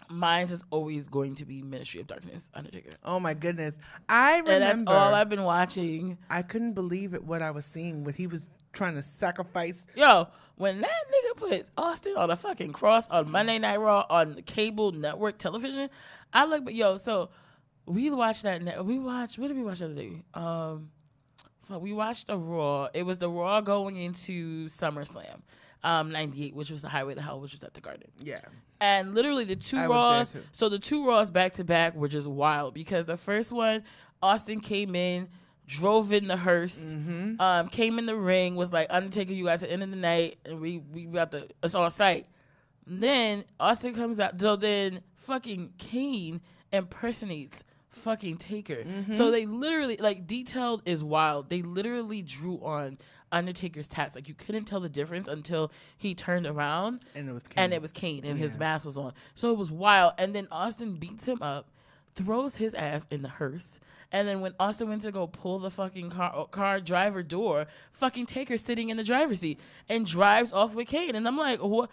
Mine is always going to be Ministry of Darkness, Undertaker. Oh my goodness. I remember. And that's all I've been watching. I couldn't believe it what I was seeing when he was trying to sacrifice. Yo, when that nigga puts Austin on a fucking cross on Monday Night Raw on cable network television, I look, but yo, so we watched that. What did we watch the other day? We watched a Raw. It was the Raw going into SummerSlam, 98, which was the Highway to Hell, which was at the Garden. Yeah. And literally the two Raws, so the two Raws back to back were just wild because the first one, Austin came in, drove in the hearse, came in the ring, was like, Undertaker, you guys at the end of the night, and we got it's on site. Then Austin comes out, so then fucking Kane impersonates fucking Taker. So they literally, like, detailed is wild. They literally drew on Undertaker's tats. Like, you couldn't tell the difference until he turned around. And it was Kane. And his mask was on. So it was wild. And then Austin beats him up, throws his ass in the hearse. And then when Austin went to go pull the fucking car driver door, fucking Taker's sitting in the driver's seat and drives off with Kane. And I'm like, what?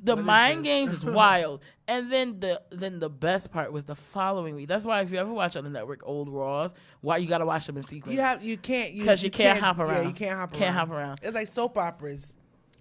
The mind games is wild. And then the best part was the following week. That's why if you ever watch on the network old Raws, why you gotta watch them in sequence? You can't hop around. Yeah, you can't hop around. It's like soap operas.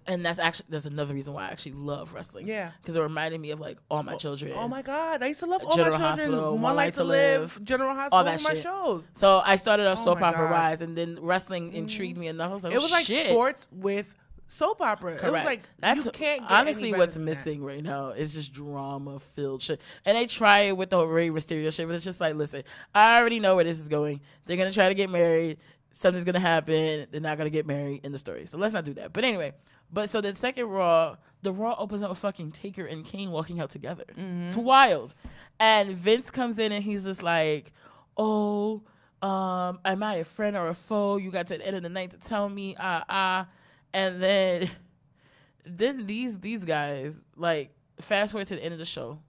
And that's another reason why I actually love wrestling. Yeah, because it reminded me of like All My Children. Oh my God, I used to love All General My Children. Hospital, One Life to Live, General Hospital, all that my shows. So I started off soap opera wise, and then wrestling intrigued me enough. I was like, it was like sports with soap opera. Correct. It was like you can't get honestly what's missing right now is just drama filled shit. And they try it with the Rey Mysterio shit, but it's just like, listen, I already know where this is going. They're gonna try to get married. Something's gonna happen. They're not gonna get married in the story. So let's not do that. But anyway, so the second Raw, the Raw opens up with fucking Taker and Kane walking out together. It's wild. And Vince comes in and he's just like, oh, am I a friend or a foe? You got to the end of the night to tell me, And then these guys, like, fast forward to the end of the show,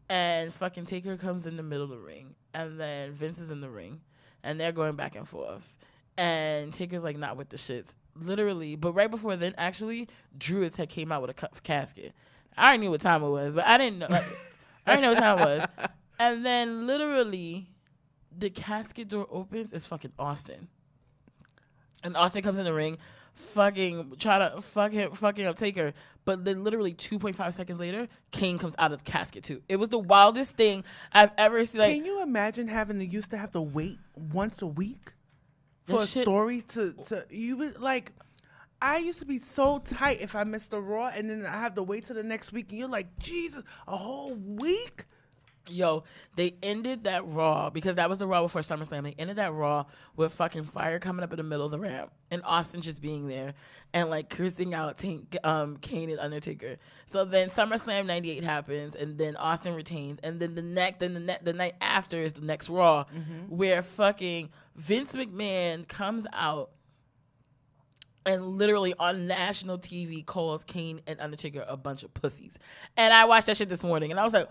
and fucking Taker comes in the middle of the ring, and then Vince is in the ring, and they're going back and forth, and Taker's like not with the shits, literally. But right before then, actually, Druids had came out with a casket. I already knew what time it was, but I didn't know. Like, I didn't know what time it was. And then literally, the casket door opens. It's fucking Austin, and Austin comes in the ring. Fucking try to fucking up Taker, but then literally 2.5 seconds later, Kane comes out of the casket too. It was the wildest thing I've ever seen. Like, can you imagine used to have to wait once a week for a story to you was like, I used to be so tight if I missed a Raw and then I have to wait till the next week and you're like, Jesus, a whole week? Yo, they ended that Raw, because that was the Raw before SummerSlam. They ended that Raw with fucking fire coming up in the middle of the ramp and Austin just being there and like cursing out Kane and Undertaker. So then SummerSlam 98 happens, and then Austin retains, and then the night after is the next Raw, where fucking Vince McMahon comes out and literally on national TV calls Kane and Undertaker a bunch of pussies. And I watched that shit this morning, and I was like,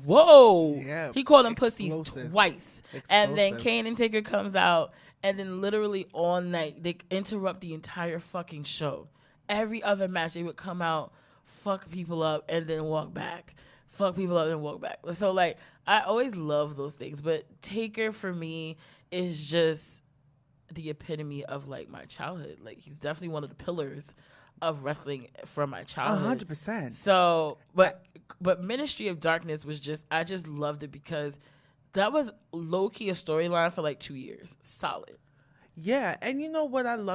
whoa. Yeah, he called them pussies twice. And then Kane and Taker comes out, and then literally all night they interrupt the entire fucking show. Every other match they would come out, fuck people up, and then walk back. Fuck people up and walk back. So like, I always love those things, but Taker for me is just the epitome of like my childhood. Like, he's definitely one of the pillars of wrestling from my childhood. 100%. So, but Ministry of Darkness was I just loved it because that was low key a storyline for like 2 years, solid. Yeah, and you know what I love